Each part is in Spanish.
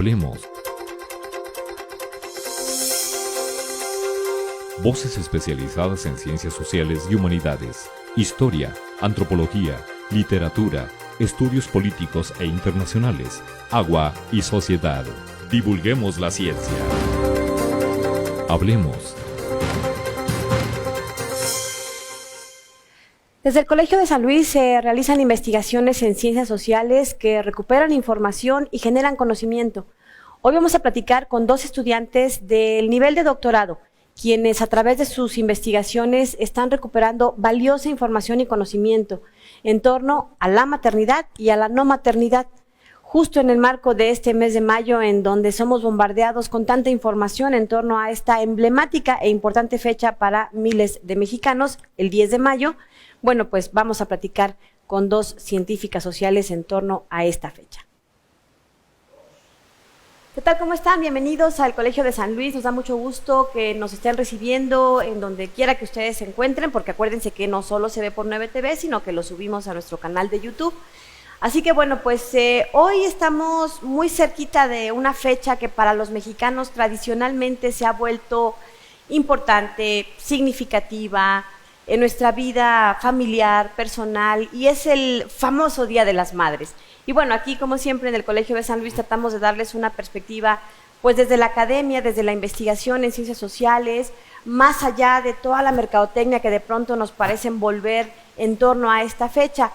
Hablemos. Voces especializadas en ciencias sociales y humanidades, historia, antropología, literatura, estudios políticos e internacionales, agua y sociedad. Divulguemos la ciencia. Hablemos. Desde el Colegio de San Luis se realizan investigaciones en ciencias sociales que recuperan información y generan conocimiento. Hoy vamos a platicar con dos estudiantes del nivel de doctorado, quienes a través de sus investigaciones están recuperando valiosa información y conocimiento en torno a la maternidad y a la no maternidad, justo en el marco de este mes de mayo, en donde somos bombardeados con tanta información en torno a esta emblemática e importante fecha para miles de mexicanos, el 10 de mayo. Bueno, pues vamos a platicar con dos científicas sociales en torno a esta fecha. ¿Qué tal? ¿Cómo están? Bienvenidos al Colegio de San Luis. Nos da mucho gusto que nos estén recibiendo en donde quiera que ustedes se encuentren, porque acuérdense que no solo se ve por 9TV, sino que lo subimos a nuestro canal de YouTube. Así que bueno, pues hoy estamos muy cerquita de una fecha que para los mexicanos tradicionalmente se ha vuelto importante, significativa en nuestra vida familiar, personal, y es el famoso Día de las Madres. Y bueno, aquí como siempre en el Colegio de San Luis tratamos de darles una perspectiva pues desde la academia, desde la investigación en ciencias sociales, más allá de toda la mercadotecnia que de pronto nos parece envolver en torno a esta fecha.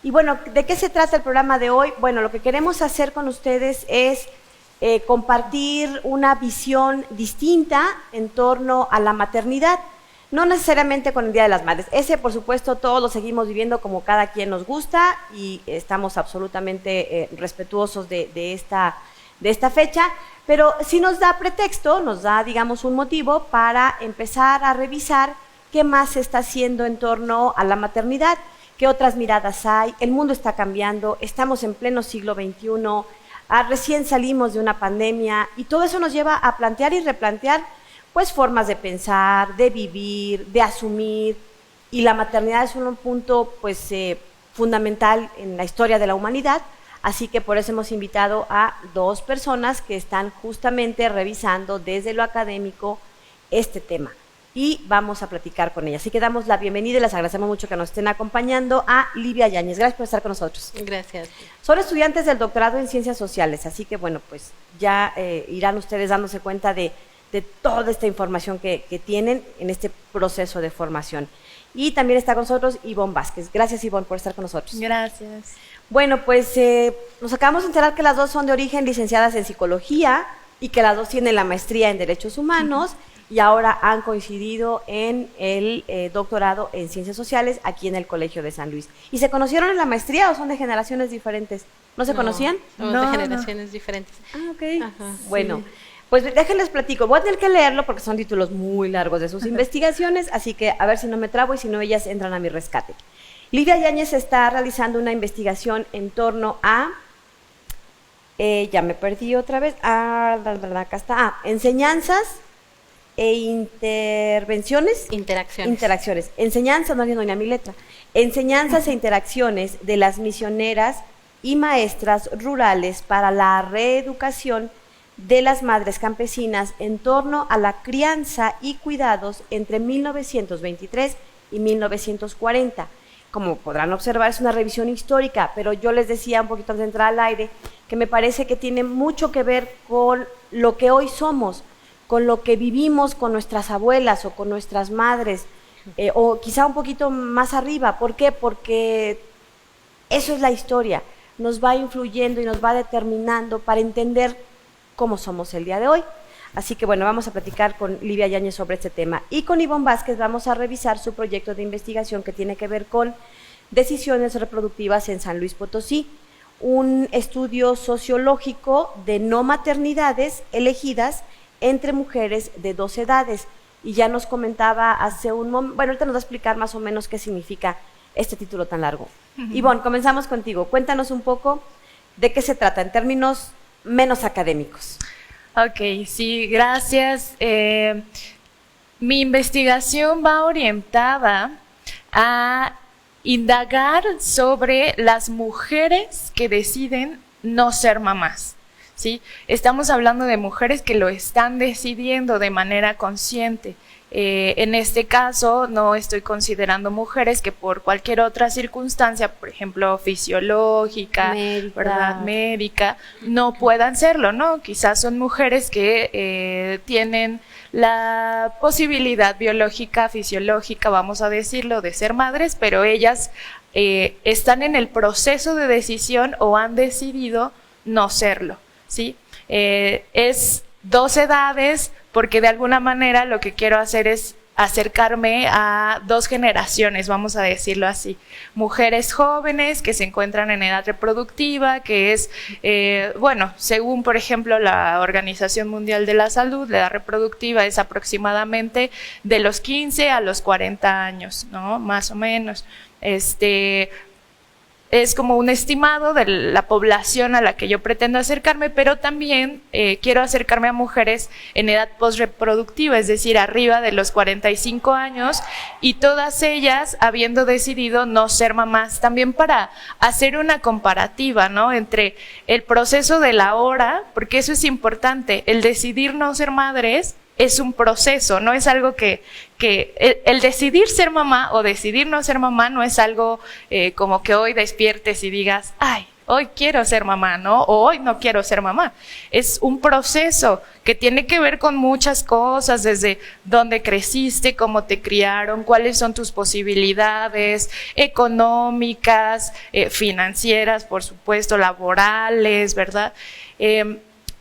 Y bueno, ¿de qué se trata el programa de hoy? Bueno, lo que queremos hacer con ustedes es compartir una visión distinta en torno a la maternidad. No necesariamente con el Día de las Madres. Ese, por supuesto, todos lo seguimos viviendo como cada quien nos gusta y estamos absolutamente respetuosos de esta fecha, pero sí nos da pretexto, nos da, digamos, un motivo para empezar a revisar qué más se está haciendo en torno a la maternidad, qué otras miradas hay. El mundo está cambiando, estamos en pleno siglo XXI, recién salimos de una pandemia y todo eso nos lleva a plantear y replantear pues formas de pensar, de vivir, de asumir, y la maternidad es un punto pues fundamental en la historia de la humanidad, así que por eso hemos invitado a dos personas que están justamente revisando desde lo académico este tema, y vamos a platicar con ellas. Así que damos la bienvenida y les agradecemos mucho que nos estén acompañando a Livia Yáñez. Gracias por estar con nosotros. Gracias. Son estudiantes del doctorado en ciencias sociales, así que bueno, pues ya irán ustedes dándose cuenta de toda esta información que tienen en este proceso de formación. Y también está con nosotros Ivonne Vázquez. Gracias, Ivonne, por estar con nosotros. Gracias. Bueno, pues nos acabamos de enterar que las dos son de origen licenciadas en psicología y que las dos tienen la maestría en derechos humanos y ahora han coincidido en el doctorado en ciencias sociales aquí en el Colegio de San Luis. ¿Y se conocieron en la maestría o son de generaciones diferentes? ¿No se conocían? No, de generaciones diferentes. Ah, ok. Ajá, bueno. Sí. Pues déjenles platico, voy a tener que leerlo porque son títulos muy largos de sus investigaciones, así que a ver si no me trabo y si no ellas entran a mi rescate. Livia Yáñez está realizando una investigación en torno a, ya me perdí otra vez, acá está, enseñanzas e intervenciones. Interacciones. Enseñanzas, no entiendo ni a mi letra. Enseñanzas e interacciones de las misioneras y maestras rurales para la reeducación de las madres campesinas en torno a la crianza y cuidados entre 1923 y 1940. Como podrán observar, es una revisión histórica, pero yo les decía un poquito antes de entrar al aire que me parece que tiene mucho que ver con lo que hoy somos, con lo que vivimos con nuestras abuelas o con nuestras madres, o quizá un poquito más arriba. ¿Por qué? Porque eso es la historia, nos va influyendo y nos va determinando para entender cómo somos el día de hoy. Así que bueno, vamos a platicar con Livia Yáñez sobre este tema. Y con Ivonne Vázquez vamos a revisar su proyecto de investigación que tiene que ver con decisiones reproductivas en San Luis Potosí, un estudio sociológico de no maternidades elegidas entre mujeres de 2 edades. Y ya nos comentaba hace un momento, bueno, ahorita nos va a explicar más o menos qué significa este título tan largo. Ivonne, comenzamos contigo. Cuéntanos un poco de qué se trata en términos menos académicos. Ok, sí, gracias. Mi investigación va orientada a indagar sobre las mujeres que deciden no ser mamás. ¿sí? Estamos hablando de mujeres que lo están decidiendo de manera consciente. En este caso no estoy considerando mujeres que por cualquier otra circunstancia, por ejemplo fisiológica, ¿verdad? Médica, no puedan serlo, ¿no? Quizás son mujeres que tienen la posibilidad biológica, fisiológica, vamos a decirlo, de ser madres, pero ellas están en el proceso de decisión o han decidido no serlo, ¿sí? Es 2 edades, porque de alguna manera lo que quiero hacer es acercarme a 2 generaciones, vamos a decirlo así. Mujeres jóvenes que se encuentran en edad reproductiva, que es, bueno, según por ejemplo la Organización Mundial de la Salud, la edad reproductiva es aproximadamente de los 15 a los 40 años, ¿no? Más o menos. Es como un estimado de la población a la que yo pretendo acercarme, pero también quiero acercarme a mujeres en edad postreproductiva, es decir, arriba de los 45 años, y todas ellas habiendo decidido no ser mamás, también para hacer una comparativa, ¿no? Entre el proceso de la hora, porque eso es importante, el decidir no ser madres es un proceso, no es algo que el decidir ser mamá o decidir no ser mamá no es algo como que hoy despiertes y digas, ay, hoy quiero ser mamá, ¿no? O hoy no quiero ser mamá. Es un proceso que tiene que ver con muchas cosas, desde dónde creciste, cómo te criaron, cuáles son tus posibilidades económicas, financieras, por supuesto, laborales, ¿verdad?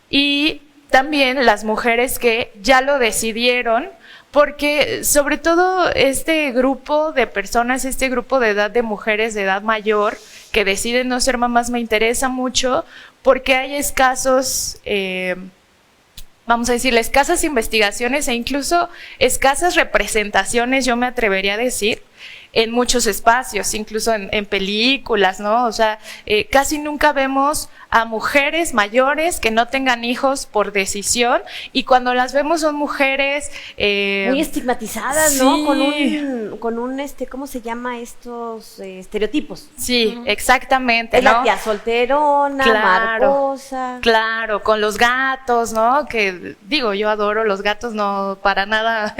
Y también las mujeres que ya lo decidieron, porque sobre todo este grupo de personas, este grupo de edad de mujeres de edad mayor que deciden no ser mamás me interesa mucho porque hay escasos, vamos a decirle, escasas investigaciones e incluso escasas representaciones, yo me atrevería a decir, en muchos espacios, incluso en películas, ¿no? O sea, casi nunca vemos a mujeres mayores que no tengan hijos por decisión, y cuando las vemos son mujeres muy estigmatizadas, sí, ¿no? Con un ¿cómo se llama estos estereotipos? Sí, exactamente, es ¿no? la tía solterona, marcosa. Claro, con los gatos, ¿no? Que digo, yo adoro los gatos, no para nada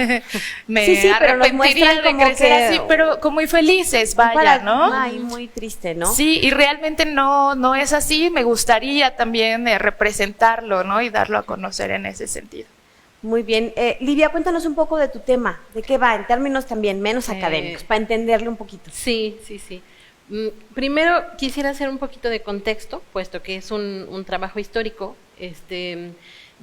me sí, pero arrepentiría de crecer así, pero como muy felices, vaya, ¿no? Ay, muy triste, ¿no? Sí, y realmente no es así. Me gustaría también representarlo, ¿no? Y darlo a conocer en ese sentido. Muy bien. Livia, cuéntanos un poco de tu tema. ¿De qué va? En términos también menos académicos, para entenderle un poquito. Sí. Primero quisiera hacer un poquito de contexto, puesto que es un trabajo histórico.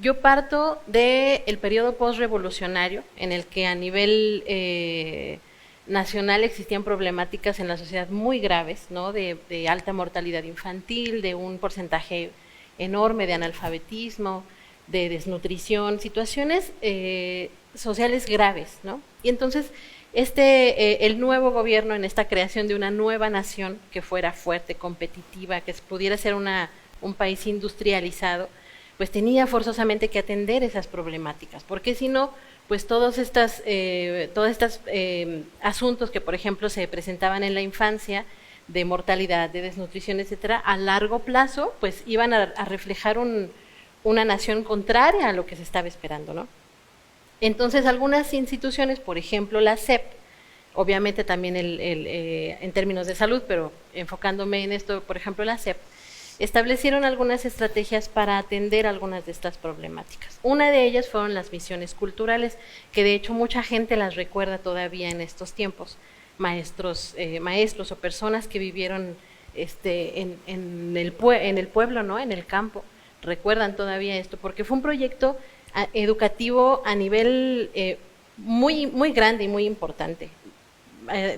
Yo parto del periodo postrevolucionario, en el que a nivel nacional existían problemáticas en la sociedad muy graves, ¿no? De alta mortalidad infantil, de un porcentaje enorme de analfabetismo, de desnutrición, situaciones sociales graves, ¿no? Y entonces el nuevo gobierno, en esta creación de una nueva nación que fuera fuerte, competitiva, que pudiera ser un país industrializado, pues tenía forzosamente que atender esas problemáticas, porque si no, pues todos estos asuntos que, por ejemplo, se presentaban en la infancia, de mortalidad, de desnutrición, etcétera, a largo plazo, pues iban a reflejar una nación contraria a lo que se estaba esperando, ¿no? Entonces, algunas instituciones, por ejemplo, la SEP, obviamente también en términos de salud, pero enfocándome en esto, por ejemplo, la SEP, establecieron algunas estrategias para atender algunas de estas problemáticas. Una de ellas fueron las misiones culturales, que de hecho mucha gente las recuerda todavía en estos tiempos, maestros o personas que vivieron en el pueblo, ¿no? En el campo, recuerdan todavía esto, porque fue un proyecto educativo a nivel muy, muy grande y muy importante.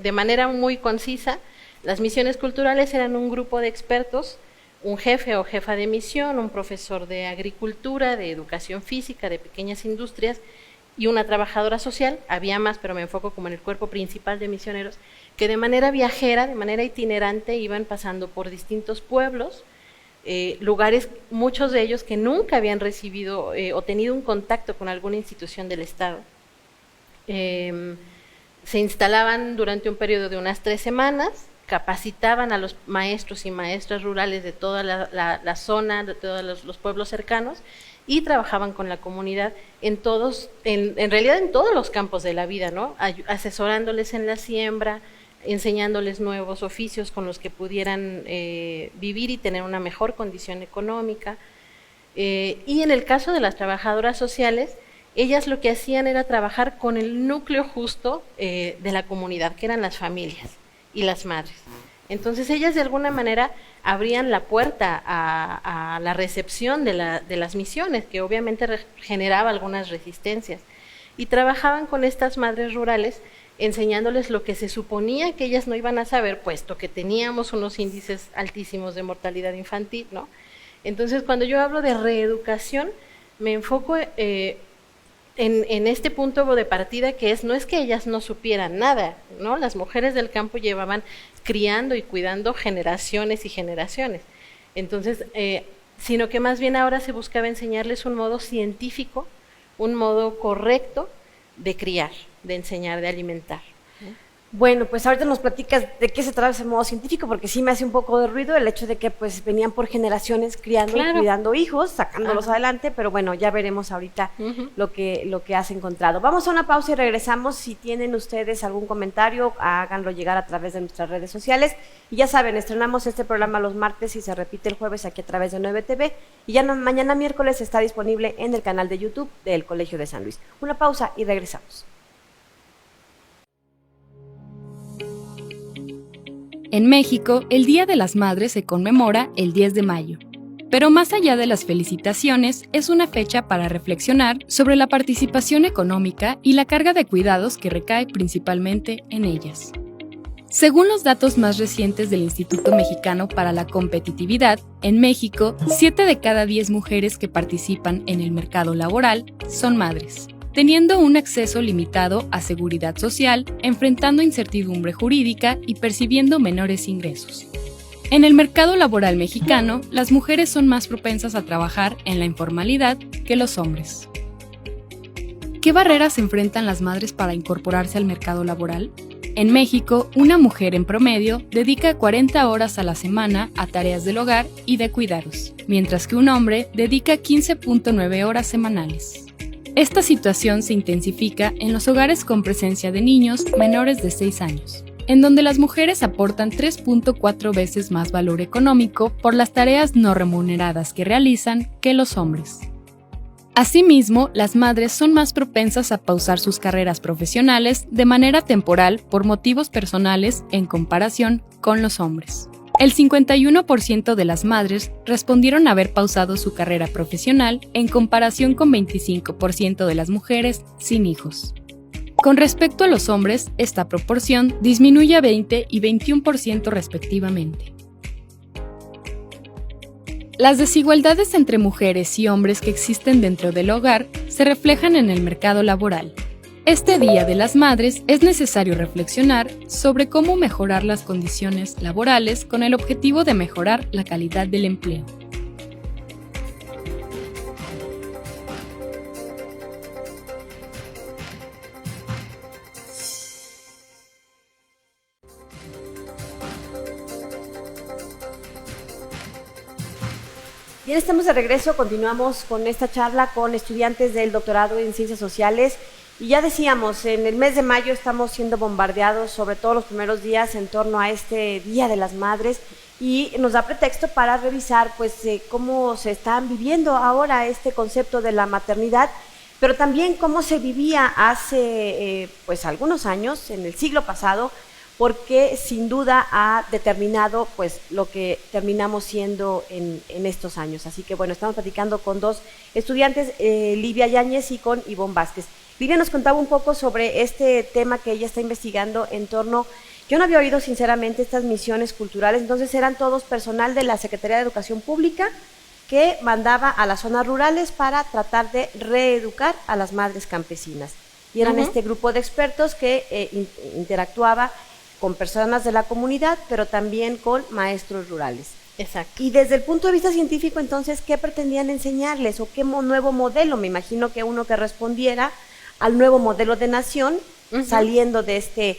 De manera muy concisa, las misiones culturales eran un grupo de expertos, un jefe o jefa de misión, un profesor de agricultura, de educación física, de pequeñas industrias y una trabajadora social. Había más, pero me enfoco como en el cuerpo principal de misioneros, que de manera viajera, de manera itinerante, iban pasando por distintos pueblos, lugares, muchos de ellos que nunca habían recibido o tenido un contacto con alguna institución del Estado. Se instalaban durante un periodo de unas 3 semanas, capacitaban a los maestros y maestras rurales de toda la zona, de todos los pueblos cercanos, y trabajaban con la comunidad en realidad en todos los campos de la vida, ¿no? Asesorándoles en la siembra, enseñándoles nuevos oficios con los que pudieran vivir y tener una mejor condición económica. Y en el caso de las trabajadoras sociales, ellas lo que hacían era trabajar con el núcleo justo de la comunidad, que eran las familias y las madres. Entonces ellas de alguna manera abrían la puerta a la recepción de las misiones, que obviamente generaba algunas resistencias, y trabajaban con estas madres rurales enseñándoles lo que se suponía que ellas no iban a saber, puesto que teníamos unos índices altísimos de mortalidad infantil, ¿no? Entonces, cuando yo hablo de reeducación, me enfoco en este punto de partida, que no es que ellas no supieran nada, ¿no? Las mujeres del campo llevaban criando y cuidando generaciones y generaciones. Entonces, sino que más bien ahora se buscaba enseñarles un modo científico, un modo correcto de criar, de enseñar, de alimentar. Bueno, pues ahorita nos platicas de qué se trata ese modo científico, porque sí me hace un poco de ruido el hecho de que pues venían por generaciones criando y cuidando hijos, sacándolos adelante, pero bueno, ya veremos ahorita lo que has encontrado. Vamos a una pausa y regresamos. Si tienen ustedes algún comentario, háganlo llegar a través de nuestras redes sociales. Y ya saben, estrenamos este programa los martes y se repite el jueves aquí a través de 9TV, y ya mañana miércoles está disponible en el canal de YouTube del Colegio de San Luis. Una pausa y regresamos. En México, el Día de las Madres se conmemora el 10 de mayo. Pero más allá de las felicitaciones, es una fecha para reflexionar sobre la participación económica y la carga de cuidados que recae principalmente en ellas. Según los datos más recientes del Instituto Mexicano para la Competitividad, en México, 7 de cada 10 mujeres que participan en el mercado laboral son madres, teniendo un acceso limitado a seguridad social, enfrentando incertidumbre jurídica y percibiendo menores ingresos. En el mercado laboral mexicano, las mujeres son más propensas a trabajar en la informalidad que los hombres. ¿Qué barreras enfrentan las madres para incorporarse al mercado laboral? En México, una mujer en promedio dedica 40 horas a la semana a tareas del hogar y de cuidados, mientras que un hombre dedica 15.9 horas semanales. Esta situación se intensifica en los hogares con presencia de niños menores de 6 años, en donde las mujeres aportan 3.4 veces más valor económico por las tareas no remuneradas que realizan que los hombres. Asimismo, las madres son más propensas a pausar sus carreras profesionales de manera temporal por motivos personales en comparación con los hombres. El 51% de las madres respondieron haber pausado su carrera profesional en comparación con 25% de las mujeres sin hijos. Con respecto a los hombres, esta proporción disminuye a 20 y 21% respectivamente. Las desigualdades entre mujeres y hombres que existen dentro del hogar se reflejan en el mercado laboral. Este Día de las Madres es necesario reflexionar sobre cómo mejorar las condiciones laborales con el objetivo de mejorar la calidad del empleo. Bien, estamos de regreso, continuamos con esta charla con estudiantes del doctorado en Ciencias Sociales. Y ya decíamos, en el mes de mayo estamos siendo bombardeados, sobre todo los primeros días, en torno a este Día de las Madres, y nos da pretexto para revisar pues cómo se están viviendo ahora este concepto de la maternidad, pero también cómo se vivía hace pues algunos años, en el siglo pasado, porque sin duda ha determinado pues lo que terminamos siendo en estos años. Así que bueno, estamos platicando con dos estudiantes, Livia Yáñez y con Ivonne Vázquez. Livia nos contaba un poco sobre este tema que ella está investigando en torno, yo no había oído sinceramente estas misiones culturales, entonces eran todos personal de la Secretaría de Educación Pública que mandaba a las zonas rurales para tratar de reeducar a las madres campesinas. Y eran este grupo de expertos que interactuaba con personas de la comunidad, pero también con maestros rurales. Exacto. Y desde el punto de vista científico, entonces, ¿qué pretendían enseñarles? ¿O qué nuevo modelo? Me imagino que uno que respondiera al nuevo modelo de nación saliendo de este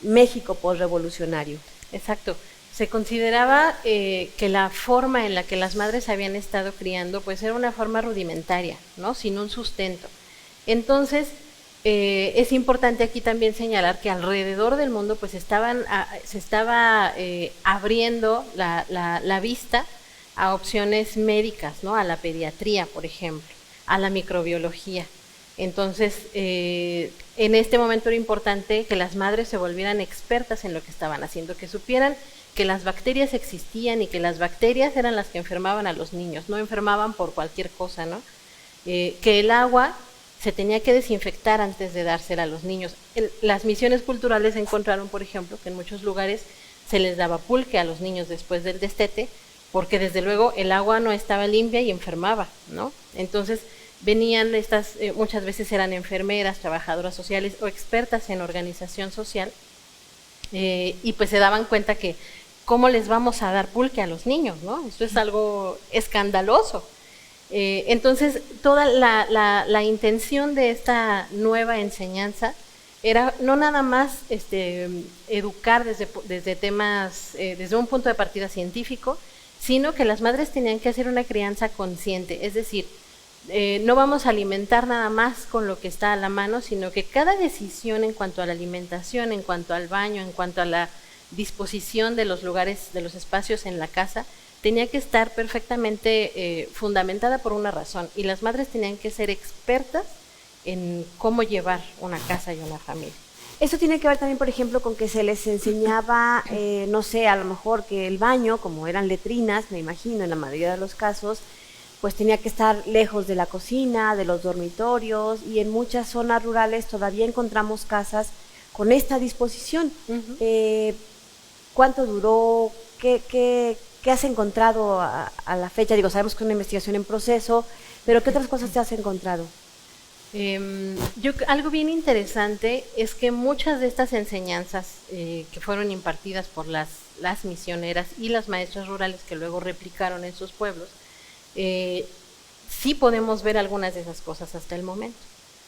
México posrevolucionario. Exacto. Se consideraba que la forma en la que las madres habían estado criando pues era una forma rudimentaria, ¿no? Sin un sustento. Entonces, es importante aquí también señalar que alrededor del mundo pues se estaba abriendo la vista a opciones médicas, ¿no? A la pediatría, por ejemplo, a la microbiología. Entonces, en este momento era importante que las madres se volvieran expertas en lo que estaban haciendo, que supieran que las bacterias existían y que las bacterias eran las que enfermaban a los niños, no enfermaban por cualquier cosa, ¿no? Que el agua se tenía que desinfectar antes de dársela a los niños. Las misiones culturales encontraron, por ejemplo, que en muchos lugares se les daba pulque a los niños después del destete, porque desde luego el agua no estaba limpia y enfermaba, ¿no? Entonces venían muchas veces eran enfermeras, trabajadoras sociales o expertas en organización social, y pues se daban cuenta que ¿cómo les vamos a dar pulque a los niños, no? Esto es algo escandaloso. Entonces, toda la intención de esta nueva enseñanza era no nada más educar desde temas, desde un punto de partida científico, sino que las madres tenían que hacer una crianza consciente, es decir, no vamos a alimentar nada más con lo que está a la mano, sino que cada decisión en cuanto a la alimentación, en cuanto al baño, en cuanto a la disposición de los lugares, de los espacios en la casa, tenía que estar perfectamente fundamentada por una razón, y las madres tenían que ser expertas en cómo llevar una casa y una familia. Eso tiene que ver también, por ejemplo, con que se les enseñaba, no sé, a lo mejor que el baño, como eran letrinas, me imagino, en la mayoría de los casos, pues tenía que estar lejos de la cocina, de los dormitorios, y en muchas zonas rurales todavía encontramos casas con esta disposición. ¿Cuánto duró? ¿Qué has encontrado a la fecha? Digo, sabemos que es una investigación en proceso, pero ¿qué otras cosas te has encontrado? Algo bien interesante es que muchas de estas enseñanzas que fueron impartidas por las misioneras y las maestras rurales que luego replicaron en sus pueblos, sí podemos ver algunas de esas cosas hasta el momento.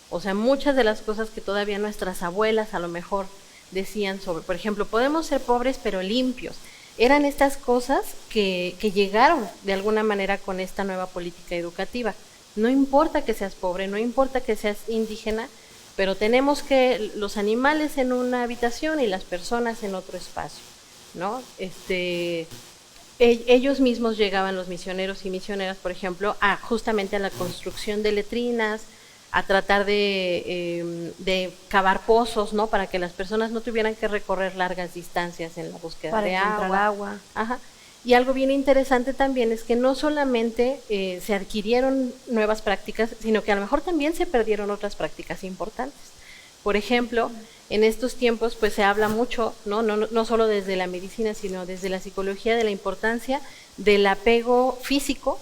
O sea, muchas de las cosas que todavía nuestras abuelas a lo mejor decían sobre, por ejemplo, podemos ser pobres pero limpios, eran estas cosas que llegaron de alguna manera con esta nueva política educativa. No importa que seas pobre, no importa que seas indígena, pero tenemos que los animales en una habitación y las personas en otro espacio, ¿no? Ellos mismos llegaban, los misioneros y misioneras, por ejemplo, justamente a la construcción de letrinas, a tratar de cavar pozos, ¿no? Para que las personas no tuvieran que recorrer largas distancias en la búsqueda de agua. Ajá. Y algo bien interesante también es que no solamente se adquirieron nuevas prácticas, sino que a lo mejor también se perdieron otras prácticas importantes. Por ejemplo, en estos tiempos pues se habla mucho, no solo desde la medicina, sino desde la psicología, de la importancia del apego físico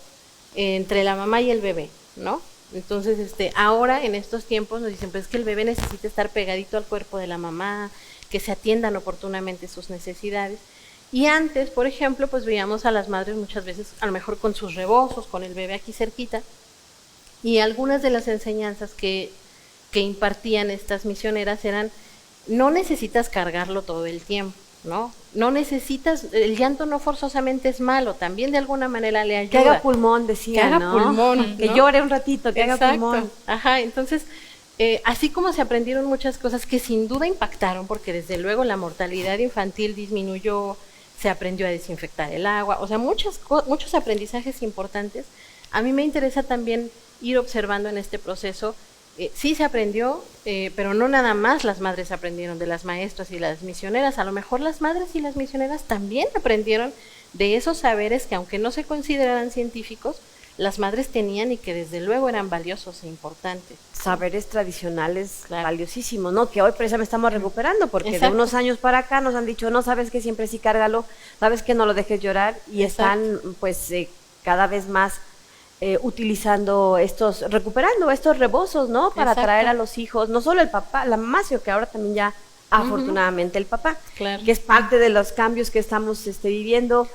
entre la mamá y el bebé, ¿no? Entonces, ahora en estos tiempos nos dicen pues que el bebé necesita estar pegadito al cuerpo de la mamá, que se atiendan oportunamente sus necesidades. Y antes, por ejemplo, pues veíamos a las madres muchas veces, a lo mejor con sus rebozos, con el bebé aquí cerquita, y algunas de las enseñanzas que impartían estas misioneras eran, no necesitas cargarlo todo el tiempo, ¿no? No necesitas, el llanto no forzosamente es malo, también de alguna manera le ayuda. Que haga pulmón, decía, que haga pulmón, ¿no? Que llore un ratito, que haga pulmón. Ajá, entonces, así como se aprendieron muchas cosas que sin duda impactaron, porque desde luego la mortalidad infantil disminuyó, se aprendió a desinfectar el agua, o sea, muchos aprendizajes importantes. A mí me interesa también ir observando en este proceso, sí se aprendió, pero no nada más las madres aprendieron de las maestras y las misioneras, a lo mejor las madres y las misioneras también aprendieron de esos saberes que aunque no se consideraran científicos, las madres tenían y que desde luego eran valiosos e importantes. Saberes tradicionales, claro, valiosísimos, ¿no? Que hoy precisamente estamos recuperando, porque Exacto. de unos años para acá nos han dicho, no, sabes que siempre sí cárgalo, sabes que no lo dejes llorar, y Exacto. están pues cada vez más recuperando estos rebozos, ¿no? Para Exacto. traer a los hijos, no solo el papá, la mamá, sino que ahora también ya afortunadamente el papá, Claro. que es parte de los cambios que estamos viviendo.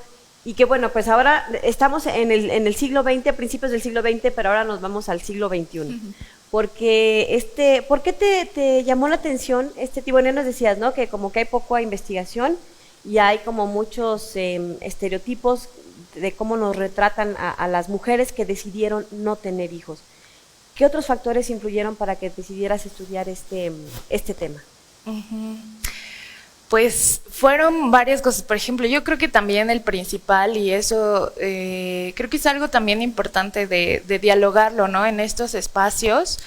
Y que bueno, pues ahora estamos en el siglo XX, principios del siglo XX, pero ahora nos vamos al siglo XXI. Porque ¿por qué te llamó la atención este tipo? Bueno, nos decías, ¿no? Que como que hay poca investigación y hay como muchos estereotipos de cómo nos retratan a las mujeres que decidieron no tener hijos. ¿Qué otros factores influyeron para que decidieras estudiar este tema? Pues fueron varias cosas. Por ejemplo, yo creo que también el principal, y eso creo que es algo también importante de dialogarlo, ¿no? En estos espacios.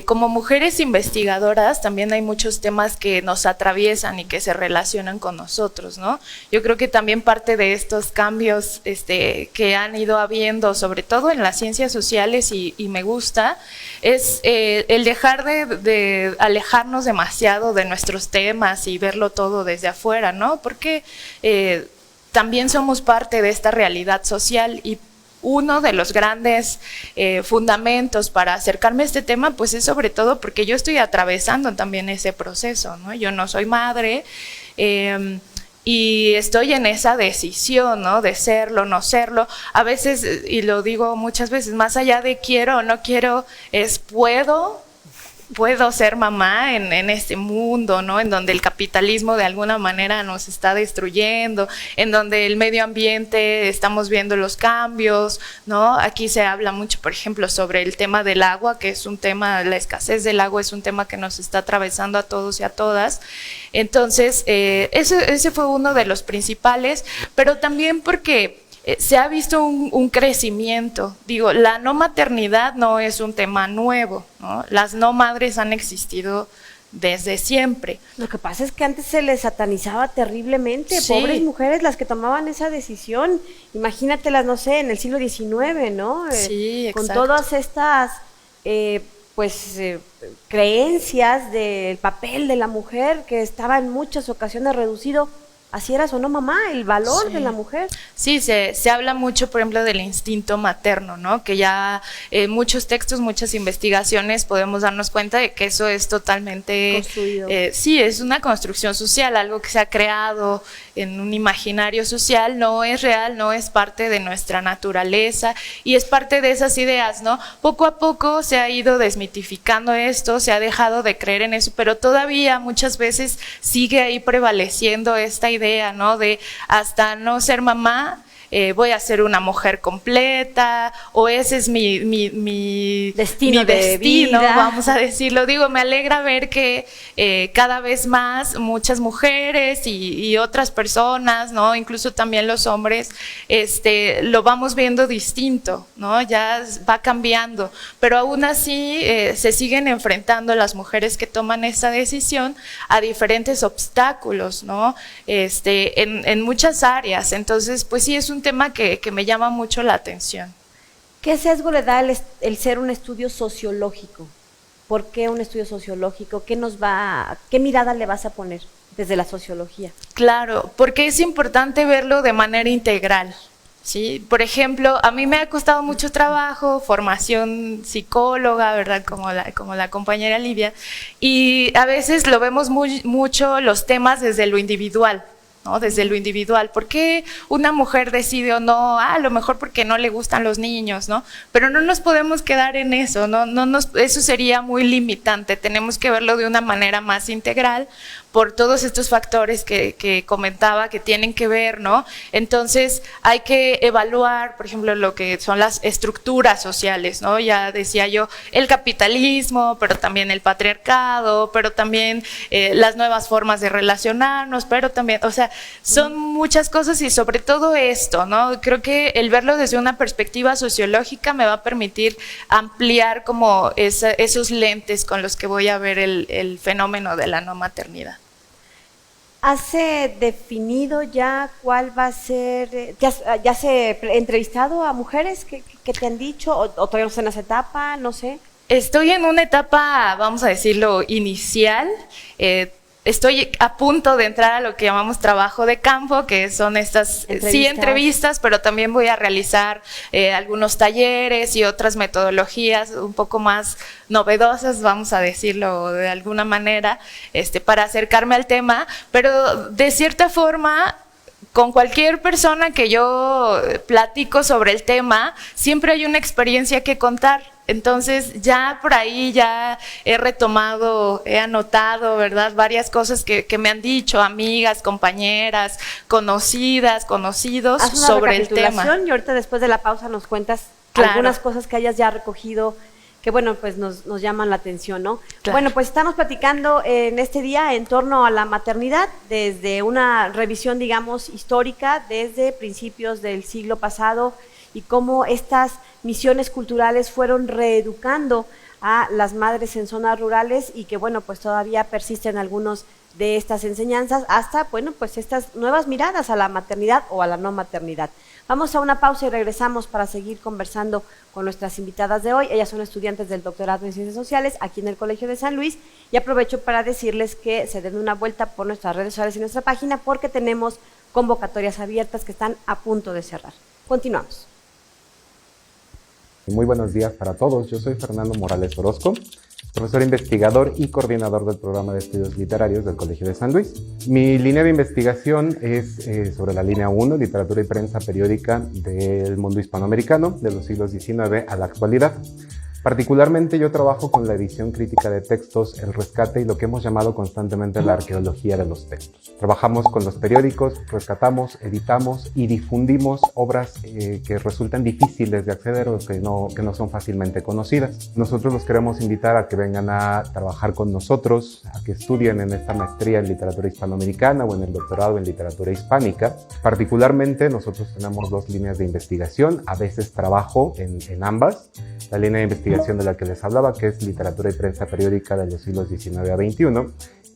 Como mujeres investigadoras también hay muchos temas que nos atraviesan y que se relacionan con nosotros, ¿no? Yo creo que también parte de estos cambios que han ido habiendo, sobre todo en las ciencias sociales, y me gusta, es el dejar de alejarnos demasiado de nuestros temas y verlo todo desde afuera, ¿no? Porque también somos parte de esta realidad social, y uno de los grandes fundamentos para acercarme a este tema, pues es sobre todo porque yo estoy atravesando también ese proceso, ¿no? Yo no soy madre y estoy en esa decisión, ¿no? De serlo, no serlo. A veces, y lo digo muchas veces, más allá de quiero o no quiero, es puedo ser mamá en este mundo, ¿no? En donde el capitalismo de alguna manera nos está destruyendo, en donde el medio ambiente estamos viendo los cambios, ¿no? Aquí se habla mucho, por ejemplo, sobre el tema del agua, que es un tema, la escasez del agua es un tema que nos está atravesando a todos y a todas. Entonces, ese fue uno de los principales, pero también porque se ha visto un crecimiento. Digo, la no maternidad no es un tema nuevo, ¿no? Las no madres han existido desde siempre. Lo que pasa es que antes se les satanizaba terriblemente, Sí. pobres mujeres las que tomaban esa decisión. Imagínatelas, no sé, en el siglo XIX, ¿no? Sí, con exacto. todas estas creencias del papel de la mujer que estaba en muchas ocasiones reducido. Así eras o no mamá, el valor Sí. de la mujer. Sí, se habla mucho, por ejemplo, del instinto materno, ¿no? Que ya en muchos textos, muchas investigaciones podemos darnos cuenta de que eso es totalmente Construido. Sí, es una construcción social, algo que se ha creado en un imaginario social, no es real, no es parte de nuestra naturaleza y es parte de esas ideas, ¿no? Poco a poco se ha ido desmitificando esto, se ha dejado de creer en eso, pero todavía muchas veces sigue ahí prevaleciendo esta idea, ¿no? De hasta no ser mamá, voy a ser una mujer completa, o ese es mi Destino de vida. vamos a decirlo. Digo, me alegra ver que cada vez más muchas mujeres y otras personas, ¿no? Incluso también los hombres, lo vamos viendo distinto, ¿no? Ya va cambiando, pero aún así se siguen enfrentando las mujeres que toman esta decisión a diferentes obstáculos, ¿no? En muchas áreas. Entonces, pues sí, es un tema que me llama mucho la atención. ¿Qué sesgo le da el ser un estudio sociológico? ¿Por qué un estudio sociológico? ¿Qué mirada le vas a poner desde la sociología? Claro, porque es importante verlo de manera integral, ¿sí? Por ejemplo, a mí me ha costado mucho trabajo, formación psicóloga, ¿verdad? Como la compañera Livia, y a veces lo vemos mucho los temas desde lo individual, ¿no? Desde lo individual. ¿Por qué una mujer decide o no? A lo mejor porque no le gustan los niños, ¿no? Pero no nos podemos quedar en eso, eso sería muy limitante. Tenemos que verlo de una manera más integral por todos estos factores que comentaba que tienen que ver, ¿no? Entonces hay que evaluar, por ejemplo, lo que son las estructuras sociales, ¿no? Ya decía yo, el capitalismo, pero también el patriarcado, pero también las nuevas formas de relacionarnos, pero también, o sea, son muchas cosas y sobre todo esto, ¿no? Creo que el verlo desde una perspectiva sociológica me va a permitir ampliar como esos lentes con los que voy a ver el fenómeno de la no maternidad. ¿Has definido ya cuál va a ser? ¿Ya has entrevistado a mujeres que te han dicho o todavía no estás en esa etapa? No sé. Estoy en una etapa, vamos a decirlo, inicial. Estoy a punto de entrar a lo que llamamos trabajo de campo, que son estas entrevistas, pero también voy a realizar algunos talleres y otras metodologías un poco más novedosas, vamos a decirlo de alguna manera, para acercarme al tema, pero de cierta forma, con cualquier persona que yo platico sobre el tema, siempre hay una experiencia que contar. Entonces ya por ahí ya he retomado, he anotado, ¿verdad? Varias cosas que me han dicho amigas, compañeras, conocidas, conocidos sobre el tema. Y ahorita después de la pausa nos cuentas algunas cosas que hayas ya recogido que bueno, pues nos llaman la atención, ¿no? Claro. Bueno, pues estamos platicando en este día en torno a la maternidad desde una revisión, digamos, histórica, desde principios del siglo pasado y cómo estas misiones culturales fueron reeducando a las madres en zonas rurales y que, bueno, pues todavía persisten algunos de estas enseñanzas hasta, bueno, pues estas nuevas miradas a la maternidad o a la no maternidad. Vamos a una pausa y regresamos para seguir conversando con nuestras invitadas de hoy. Ellas son estudiantes del doctorado en Ciencias Sociales aquí en el Colegio de San Luis y aprovecho para decirles que se den una vuelta por nuestras redes sociales y nuestra página porque tenemos convocatorias abiertas que están a punto de cerrar. Continuamos. Muy buenos días para todos. Yo soy Fernando Morales Orozco, profesor investigador y coordinador del programa de estudios literarios del Colegio de San Luis. Mi línea de investigación es sobre la línea 1, literatura y prensa periódica del mundo hispanoamericano, de los siglos XIX a la actualidad. Particularmente yo trabajo con la edición crítica de textos, el rescate y lo que hemos llamado constantemente la arqueología de los textos. Trabajamos con los periódicos, rescatamos, editamos y difundimos obras que resultan difíciles de acceder o que no son fácilmente conocidas. Nosotros los queremos invitar a que vengan a trabajar con nosotros, a que estudien en esta maestría en literatura hispanoamericana o en el doctorado en literatura hispánica. Particularmente nosotros tenemos dos líneas de investigación, a veces trabajo en ambas. La línea de investigación de la que les hablaba, que es literatura y prensa periódica de los siglos XIX a XXI,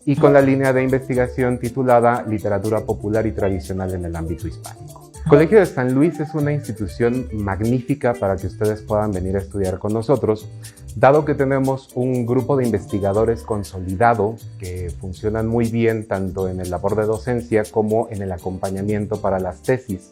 y con la línea de investigación titulada Literatura Popular y Tradicional en el ámbito hispánico. El Colegio de San Luis es una institución magnífica para que ustedes puedan venir a estudiar con nosotros, dado que tenemos un grupo de investigadores consolidado que funcionan muy bien tanto en el labor de docencia como en el acompañamiento para las tesis.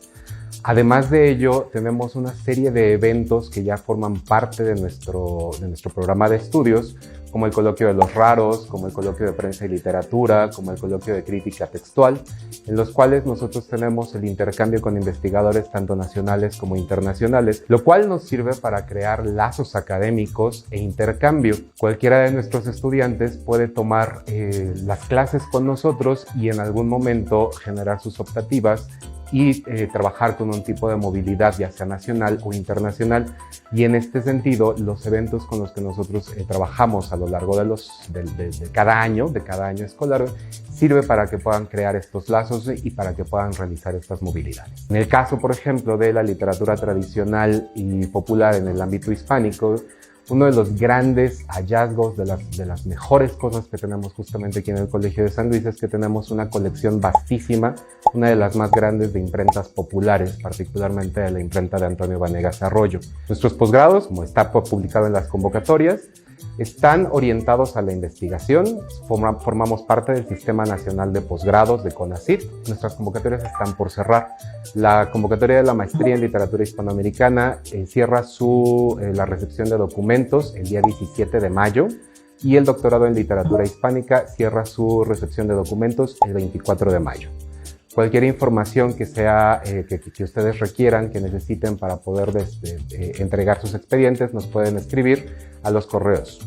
Además de ello, tenemos una serie de eventos que ya forman parte de nuestro programa de estudios, como el Coloquio de los Raros, como el Coloquio de Prensa y Literatura, como el Coloquio de Crítica Textual, en los cuales nosotros tenemos el intercambio con investigadores tanto nacionales como internacionales, lo cual nos sirve para crear lazos académicos e intercambio. Cualquiera de nuestros estudiantes puede tomar las clases con nosotros y en algún momento generar sus optativas y trabajar con un tipo de movilidad ya sea nacional o internacional, y en este sentido los eventos con los que nosotros trabajamos a lo largo de cada año escolar sirve para que puedan crear estos lazos y para que puedan realizar estas movilidades. En el caso, por ejemplo, de la literatura tradicional y popular en el ámbito hispánico, uno de los grandes hallazgos, de las mejores cosas que tenemos justamente aquí en el Colegio de San Luis es que tenemos una colección vastísima, una de las más grandes de imprentas populares, particularmente de la imprenta de Antonio Vanegas Arroyo. Nuestros posgrados, como está publicado en las convocatorias, están orientados a la investigación, formamos parte del Sistema Nacional de Posgrados de CONACYT. Nuestras convocatorias están por cerrar. La convocatoria de la maestría en literatura hispanoamericana cierra la recepción de documentos el día 17 de mayo y el doctorado en literatura hispánica cierra su recepción de documentos el 24 de mayo. Cualquier información que ustedes requieran, que necesiten para poder entregar sus expedientes, nos pueden escribir a los correos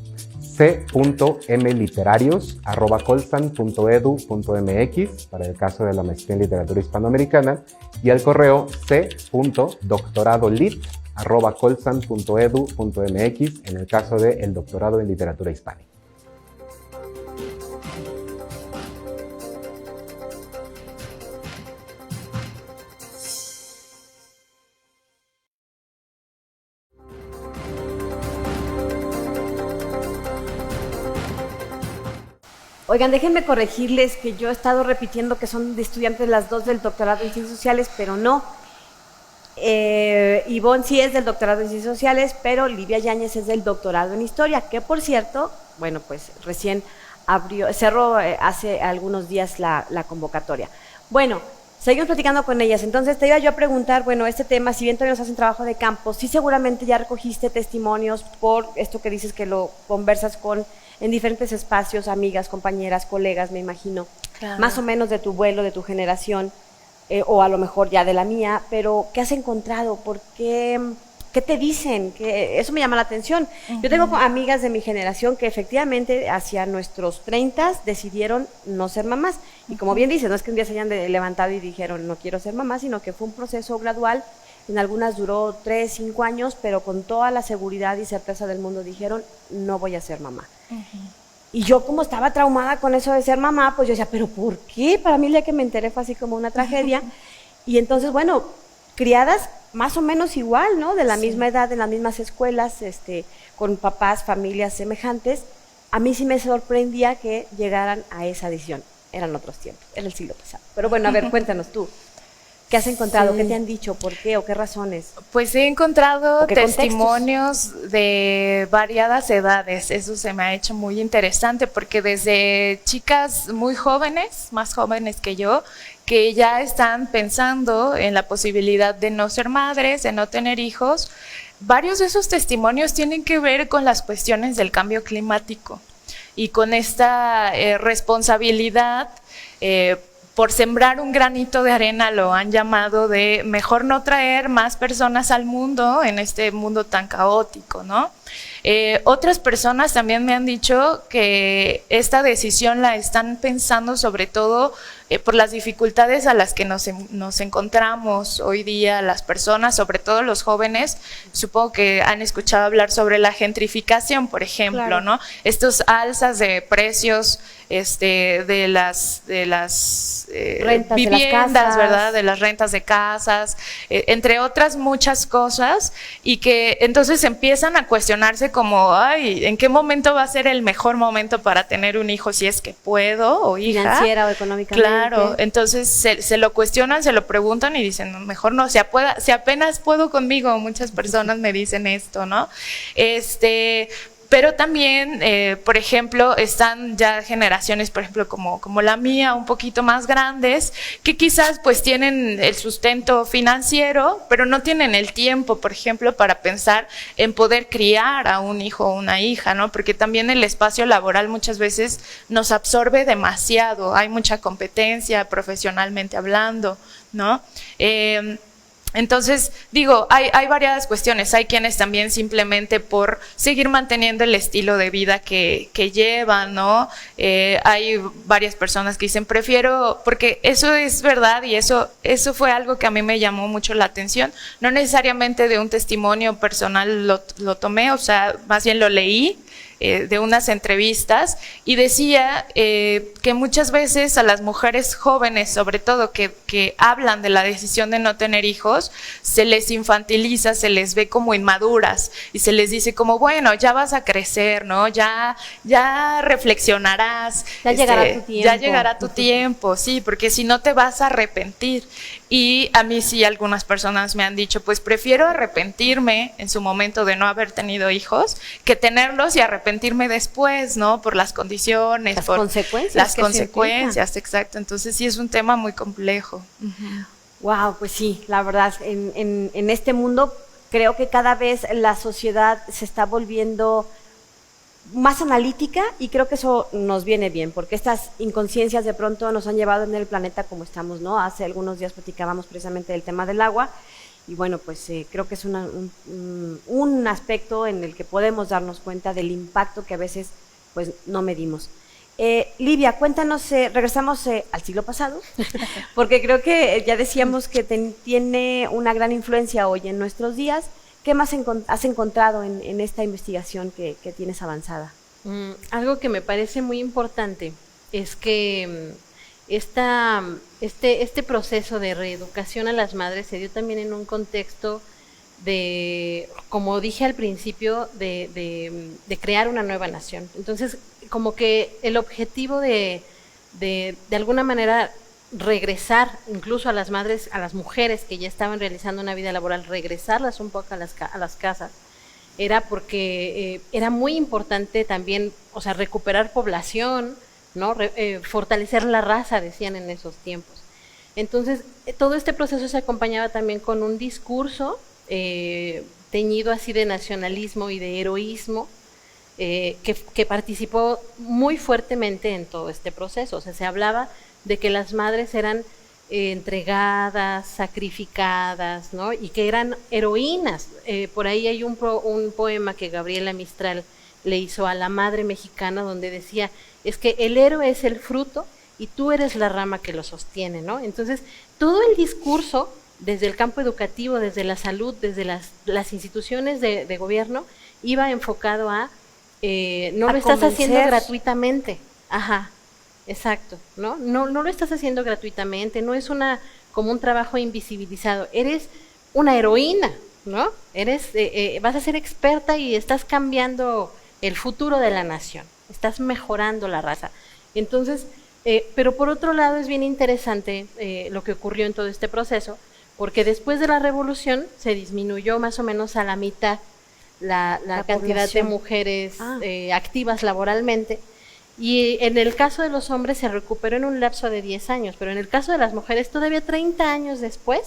c.mliterarios@colsan.edu.mx para el caso de la maestría en literatura hispanoamericana y al correo c.doctoradolit@colsan.edu.mx en el caso del doctorado en literatura hispánica. Oigan, déjenme corregirles que yo he estado repitiendo que son de estudiantes las dos del doctorado en Ciencias Sociales, pero no. Ivonne sí es del doctorado en Ciencias Sociales, pero Livia Yáñez es del doctorado en Historia, que por cierto, bueno, pues recién cerró hace algunos días la convocatoria. Bueno, seguimos platicando con ellas. Entonces te iba yo a preguntar, bueno, este tema, si bien todavía nos hacen trabajo de campo, sí seguramente ya recogiste testimonios por esto que dices que lo conversas en diferentes espacios, amigas, compañeras, colegas, me imagino, claro, más o menos de tu vuelo, de tu generación, o a lo mejor ya de la mía, pero ¿qué has encontrado? ¿Por qué ¿qué te dicen? Eso me llama la atención. Yo tengo amigas de mi generación que efectivamente hacia nuestros 30 decidieron no ser mamás. Y como bien dices, no es que un día se hayan levantado y dijeron no quiero ser mamá, sino que fue un proceso gradual. En algunas duró 3, 5 años, pero con toda la seguridad y certeza del mundo dijeron no voy a ser mamá. Y yo como estaba traumada con eso de ser mamá, pues yo decía, ¿pero por qué? Para mí el día que me enteré fue así como una tragedia. Y entonces, bueno, criadas más o menos igual, ¿no? De la misma edad, en las mismas escuelas, con papás, familias semejantes. A mí sí me sorprendía que llegaran a esa decisión. Eran otros tiempos, era el siglo pasado. Pero bueno, a ver, cuéntanos tú. ¿Qué has encontrado? ¿Qué te han dicho? ¿Por qué? ¿O qué razones? Pues he encontrado testimonios de variadas edades. Eso se me ha hecho muy interesante porque desde chicas muy jóvenes, más jóvenes que yo, que ya están pensando en la posibilidad de no ser madres, de no tener hijos, varios de esos testimonios tienen que ver con las cuestiones del cambio climático y con esta responsabilidad por sembrar un granito de arena, lo han llamado, de mejor no traer más personas al mundo en este mundo tan caótico, ¿no? Otras personas también me han dicho que esta decisión la están pensando sobre todo por las dificultades a las que nos encontramos hoy día las personas, sobre todo los jóvenes. Supongo que han escuchado hablar sobre la gentrificación, por ejemplo, claro, ¿no? Estos alzas de precios de las rentas viviendas, de las ¿verdad? De las rentas de casas, entre otras muchas cosas, y que entonces empiezan a cuestionarse como, ay, ¿en qué momento va a ser el mejor momento para tener un hijo si es que puedo o hija? Financiera o económicamente. Claro, entonces se lo cuestionan, se lo preguntan y dicen, no, mejor no, si apenas puedo conmigo, muchas personas me dicen esto, ¿no? Pero también, por ejemplo, están ya generaciones, por ejemplo, como la mía, un poquito más grandes, que quizás pues tienen el sustento financiero, pero no tienen el tiempo, por ejemplo, para pensar en poder criar a un hijo o una hija, ¿no? Porque también el espacio laboral muchas veces nos absorbe demasiado, hay mucha competencia profesionalmente hablando, ¿no? Entonces, digo, hay variadas cuestiones. Hay quienes también simplemente por seguir manteniendo el estilo de vida que llevan, ¿no? Hay varias personas que dicen, prefiero, porque eso es verdad y eso fue algo que a mí me llamó mucho la atención. No necesariamente de un testimonio personal lo tomé, o sea, más bien lo leí de unas entrevistas, y decía que muchas veces a las mujeres jóvenes, sobre todo que hablan de la decisión de no tener hijos, se les infantiliza, se les ve como inmaduras y se les dice como, bueno, ya vas a crecer, ¿no? Ya reflexionarás, ya llegará tu tiempo. Ya llegará tu tiempo, sí, porque si no te vas a arrepentir. Y a mí sí algunas personas me han dicho, pues prefiero arrepentirme en su momento de no haber tenido hijos que tenerlos y arrepentirme después, ¿no? Por las condiciones, las por consecuencias. Las consecuencias, exacto. Entonces sí es un tema muy complejo. Wow, pues sí, la verdad, en este mundo creo que cada vez la sociedad se está volviendo más analítica, y creo que eso nos viene bien, porque estas inconsciencias de pronto nos han llevado en el planeta como estamos, ¿no? Hace algunos días platicábamos precisamente del tema del agua, y bueno, pues creo que es un aspecto en el que podemos darnos cuenta del impacto que a veces pues no medimos. Livia, cuéntanos, regresamos al siglo pasado, porque creo que ya decíamos que tiene una gran influencia hoy en nuestros días. ¿Qué más has encontrado en esta investigación que tienes avanzada? Algo que me parece muy importante es que este proceso de reeducación a las madres se dio también en un contexto de, como dije al principio, de crear una nueva nación. Entonces, como que el objetivo de alguna manera regresar incluso a las madres, a las mujeres que ya estaban realizando una vida laboral, regresarlas un poco a las casas, era porque era muy importante también, o sea, recuperar población, ¿no? Fortalecer la raza, decían en esos tiempos. Entonces, todo este proceso se acompañaba también con un discurso teñido así de nacionalismo y de heroísmo, que participó muy fuertemente en todo este proceso. O sea, se hablaba de que las madres eran entregadas, sacrificadas, ¿no? Y que eran heroínas. Por ahí hay un poema que Gabriela Mistral le hizo a la madre mexicana, donde decía, es que el héroe es el fruto y tú eres la rama que lo sostiene, ¿no? Entonces, todo el discurso, desde el campo educativo, desde la salud, desde las instituciones de gobierno, iba enfocado a no lo estás haciendo gratuitamente. Ajá, exacto, ¿no? No lo estás haciendo gratuitamente, no es como un trabajo invisibilizado, eres una heroína, ¿no? Vas a ser experta y estás cambiando el futuro de la nación, estás mejorando la raza. Entonces, pero por otro lado es bien interesante lo que ocurrió en todo este proceso, porque después de la revolución se disminuyó más o menos a la mitad la cantidad población de mujeres activas laboralmente, y en el caso de los hombres se recuperó en un lapso de 10 años, pero en el caso de las mujeres todavía 30 años después,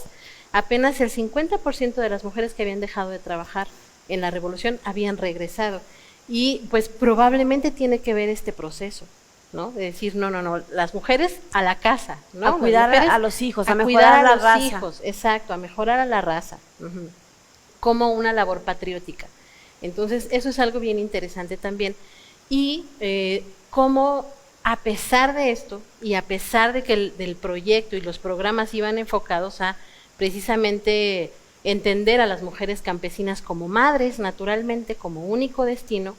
apenas el 50% de las mujeres que habían dejado de trabajar en la revolución habían regresado, y pues probablemente tiene que ver este proceso, ¿no? De decir, no, las mujeres a la casa, ¿no? A cuidar a los hijos, a mejorar a la raza. Hijos, exacto, a mejorar a la raza, como una labor patriótica. Entonces, eso es algo bien interesante también. Y cómo, a pesar de esto, y a pesar de que del proyecto y los programas iban enfocados a precisamente entender a las mujeres campesinas como madres, naturalmente, como único destino,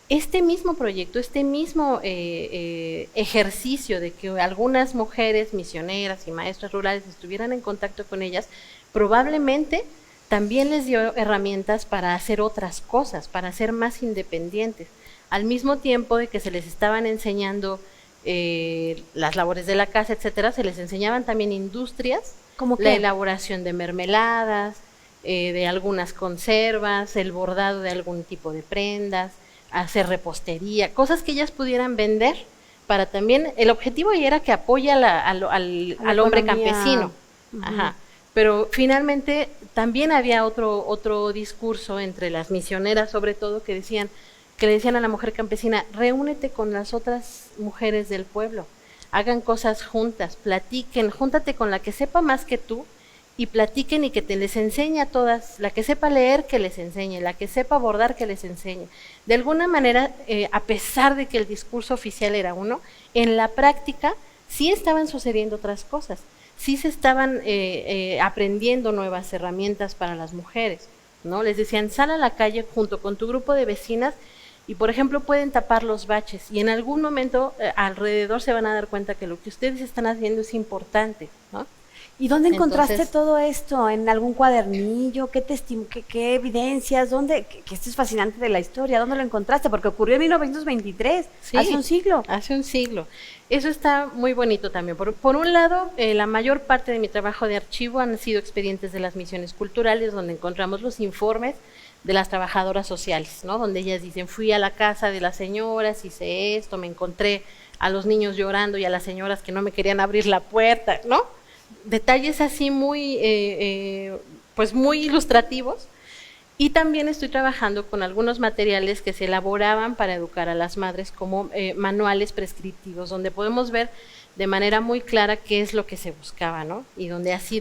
este mismo proyecto, este mismo ejercicio de que algunas mujeres misioneras y maestras rurales estuvieran en contacto con ellas, probablemente también les dio herramientas para hacer otras cosas, para ser más independientes, al mismo tiempo de que se les estaban enseñando las labores de la casa, etcétera, se les enseñaban también industrias, como la elaboración de mermeladas, de algunas conservas, el bordado de algún tipo de prendas, hacer repostería, cosas que ellas pudieran vender, para también, el objetivo ahí era que apoye al hombre campesino. Ajá. Pero finalmente también había otro discurso entre las misioneras, sobre todo, que le decían a la mujer campesina, reúnete con las otras mujeres del pueblo, hagan cosas juntas, platiquen, júntate con la que sepa más que tú y platiquen, y que les enseñe a todas, la que sepa leer que les enseñe, la que sepa bordar que les enseñe. De alguna manera, a pesar de que el discurso oficial era uno, en la práctica sí estaban sucediendo otras cosas. Sí se estaban aprendiendo nuevas herramientas para las mujeres, ¿no? Les decían, sal a la calle junto con tu grupo de vecinas y, por ejemplo, pueden tapar los baches, y en algún momento alrededor se van a dar cuenta que lo que ustedes están haciendo es importante, ¿no? ¿Y dónde encontraste todo esto? ¿En algún cuadernillo? ¿Qué evidencias? ¿Dónde? Que esto es fascinante de la historia. ¿Dónde lo encontraste? Porque ocurrió en 1923, sí, hace un siglo. Hace un siglo. Eso está muy bonito también. Por un lado, la mayor parte de mi trabajo de archivo han sido expedientes de las misiones culturales, donde encontramos los informes de las trabajadoras sociales, ¿no? Donde ellas dicen, fui a la casa de las señoras, hice esto, me encontré a los niños llorando y a las señoras que no me querían abrir la puerta, ¿no? Detalles así muy ilustrativos. Y también estoy trabajando con algunos materiales que se elaboraban para educar a las madres, como manuales prescriptivos, donde podemos ver de manera muy clara qué es lo que se buscaba, ¿no? Y donde así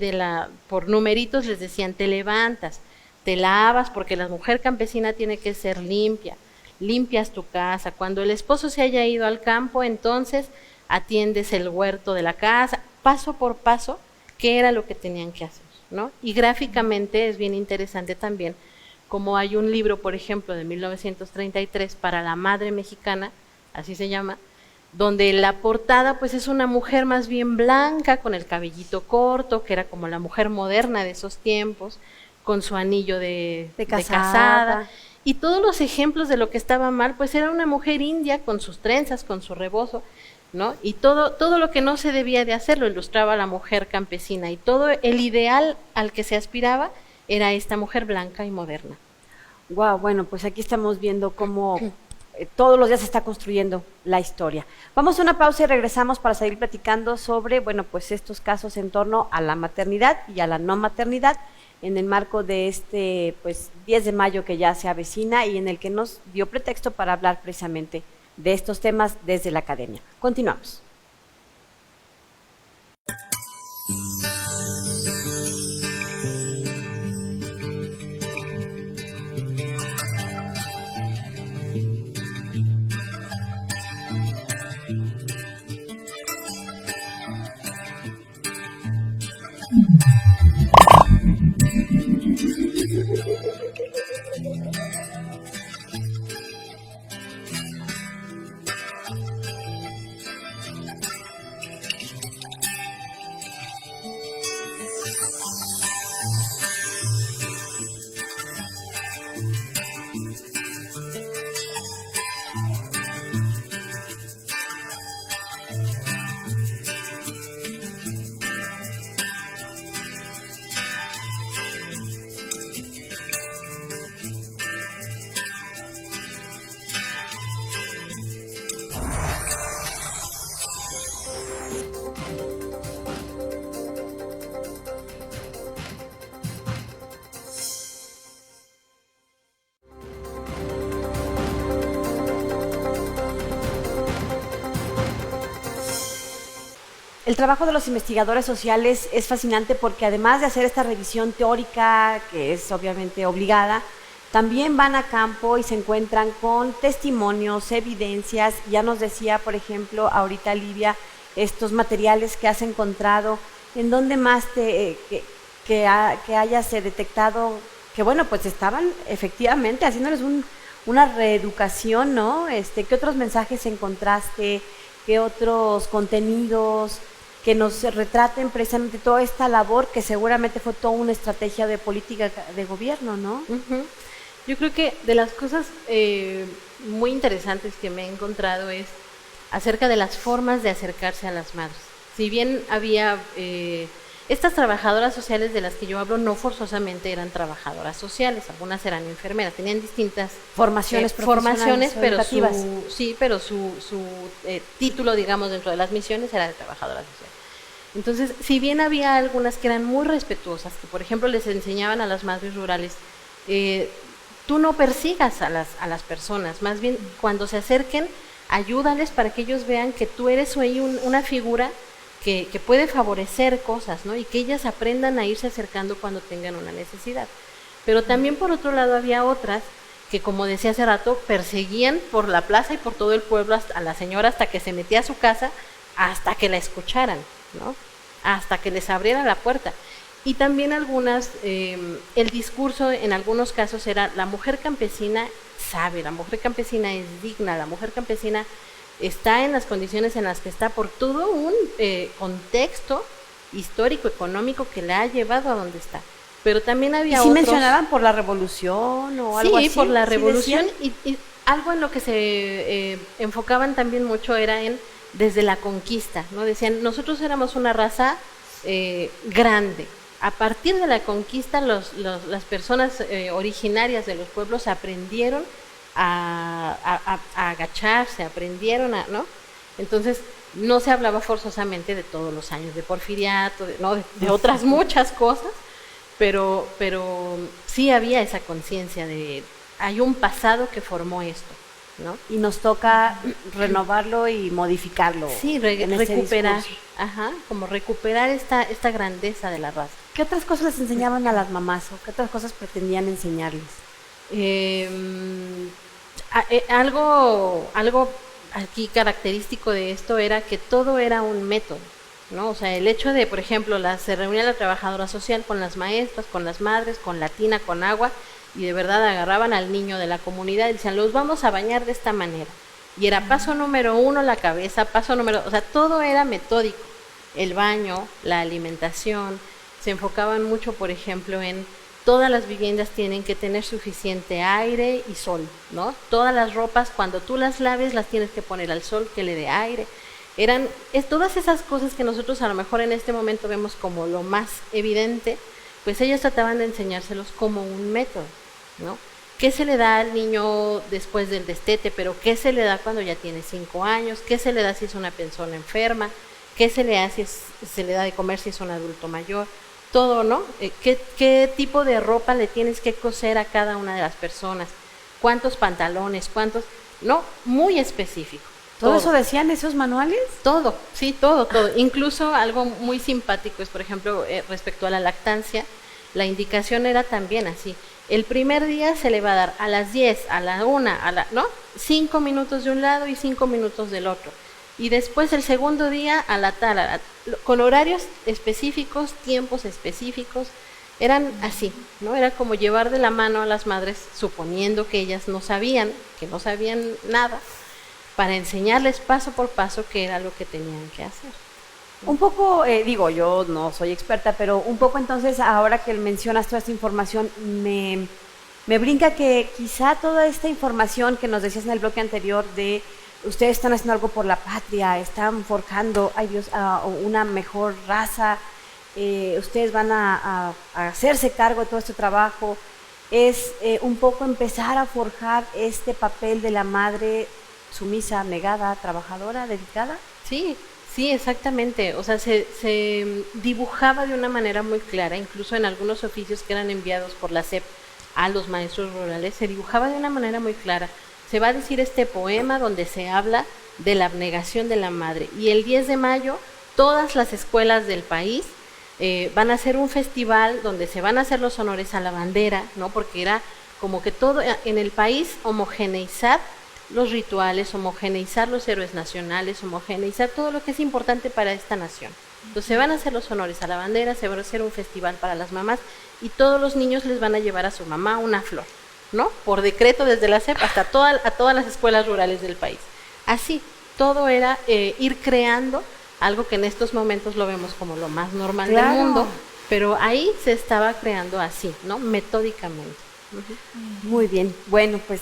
por numeritos les decían, te levantas, te lavas, porque la mujer campesina tiene que ser limpia, limpias tu casa, cuando el esposo se haya ido al campo, entonces atiendes el huerto de la casa, paso por paso, qué era lo que tenían que hacer, ¿no? Y gráficamente es bien interesante también, como hay un libro, por ejemplo, de 1933 para la madre mexicana, así se llama, donde la portada pues es una mujer más bien blanca, con el cabellito corto, que era como la mujer moderna de esos tiempos, con su anillo de casada. Y todos los ejemplos de lo que estaba mal, pues era una mujer india con sus trenzas, con su rebozo, ¿no? Y todo lo que no se debía de hacer lo ilustraba la mujer campesina, y todo el ideal al que se aspiraba era esta mujer blanca y moderna. Wow, bueno, pues aquí estamos viendo cómo todos los días se está construyendo la historia. Vamos a una pausa y regresamos para seguir platicando sobre, bueno, pues estos casos en torno a la maternidad y a la no maternidad, en el marco de este, pues, 10 de mayo que ya se avecina, y en el que nos dio pretexto para hablar precisamente de estos temas desde la academia. Continuamos. El trabajo de los investigadores sociales es fascinante porque además de hacer esta revisión teórica, que es obviamente obligada, también van a campo y se encuentran con testimonios, evidencias. Ya nos decía, por ejemplo, ahorita Livia, estos materiales que has encontrado. ¿En dónde más que hayas detectado que, bueno, pues estaban efectivamente haciéndoles una reeducación, ¿no? ¿Qué otros mensajes encontraste? ¿Qué otros contenidos que nos retraten precisamente toda esta labor que seguramente fue toda una estrategia de política de gobierno, ¿no? Uh-huh. Yo creo que de las cosas muy interesantes que me he encontrado es acerca de las formas de acercarse a las madres. Si bien había estas trabajadoras sociales de las que yo hablo, no forzosamente eran trabajadoras sociales, algunas eran enfermeras, tenían distintas formaciones pero su título, digamos, dentro de las misiones era de trabajadoras sociales. Entonces, si bien había algunas que eran muy respetuosas, que por ejemplo les enseñaban a las madres rurales, tú no persigas a las personas, más bien cuando se acerquen, ayúdales para que ellos vean que tú eres ahí una figura que puede favorecer cosas, ¿no? Y que ellas aprendan a irse acercando cuando tengan una necesidad. Pero también por otro lado había otras que, como decía hace rato, perseguían por la plaza y por todo el pueblo a la señora hasta que se metía a su casa, hasta que la escucharan, ¿no? Hasta que les abriera la puerta. Y también algunas, el discurso en algunos casos era: la mujer campesina sabe, la mujer campesina es digna, la mujer campesina está en las condiciones en las que está por todo un contexto histórico, económico que la ha llevado a donde está. Pero también había otros... ¿Y si mencionaban por la revolución o algo así? Sí, por la revolución, y algo en lo que se enfocaban también mucho era en desde la conquista, ¿no? Decían, nosotros éramos una raza grande. A partir de la conquista, las personas originarias de los pueblos aprendieron a agacharse, aprendieron ¿no? Entonces, no se hablaba forzosamente de todos los años de porfiriato, de otras muchas cosas, pero sí había esa conciencia de, hay un pasado que formó esto, ¿no? Y nos toca renovarlo y modificarlo. Sí, recuperar, como recuperar esta grandeza de la raza. ¿Qué otras cosas les enseñaban a las mamás o qué otras cosas pretendían enseñarles? Algo aquí característico de esto era que todo era un método, ¿no? O sea, el hecho de, por ejemplo, se reunía la trabajadora social con las maestras, con las madres, con la tina, con agua, y de verdad agarraban al niño de la comunidad y decían, los vamos a bañar de esta manera. Y era paso número 1 la cabeza, o sea, todo era metódico. El baño, la alimentación, se enfocaban mucho, por ejemplo, en todas las viviendas tienen que tener suficiente aire y sol, ¿no? Todas las ropas, cuando tú las laves, las tienes que poner al sol, que le dé aire. Todas esas cosas que nosotros a lo mejor en este momento vemos como lo más evidente, pues ellos trataban de enseñárselos como un método, ¿no? ¿Qué se le da al niño después del destete? Pero ¿qué se le da cuando ya tiene 5 años? ¿Qué se le da si es una persona enferma? ¿Qué se le da se le da de comer si es un adulto mayor? Todo, ¿no? ¿Qué tipo de ropa le tienes que coser a cada una de las personas? ¿Cuántos pantalones? ¿Cuántos? No, muy específico. ¿Todo eso decían esos manuales? Todo, sí, todo. Incluso algo muy simpático es, por ejemplo, respecto a la lactancia, la indicación era también así. El primer día se le va a dar a las 10, a la 1, ¿no? 5 minutos de un lado y 5 minutos del otro. Y después el segundo día a la tal, con horarios específicos, tiempos específicos, eran así, ¿no? Era como llevar de la mano a las madres, suponiendo que ellas no sabían nada, para enseñarles paso por paso qué era lo que tenían que hacer. Un poco, yo no soy experta, pero un poco entonces, ahora que mencionas toda esta información, me brinca que quizá toda esta información que nos decías en el bloque anterior de ustedes están haciendo algo por la patria, están forjando, una mejor raza, ustedes van a hacerse cargo de todo este trabajo, es un poco empezar a forjar este papel de la madre sumisa, negada, trabajadora, dedicada. Sí, exactamente. O sea, se dibujaba de una manera muy clara, incluso en algunos oficios que eran enviados por la SEP a los maestros rurales, se dibujaba de una manera muy clara. Se va a decir este poema donde se habla de la abnegación de la madre. Y el 10 de mayo todas las escuelas del país van a hacer un festival donde se van a hacer los honores a la bandera, ¿no? Porque era como que todo en el país, homogeneizar los rituales, homogeneizar los héroes nacionales, homogeneizar todo lo que es importante para esta nación. Entonces se van a hacer los honores a la bandera, se va a hacer un festival para las mamás y todos los niños les van a llevar a su mamá una flor, ¿no? Por decreto desde la SEP hasta a todas las escuelas rurales del país. Así, todo era ir creando algo que en estos momentos lo vemos como lo más normal del mundo, pero ahí se estaba creando así, ¿no? Metódicamente. Muy bien, bueno, pues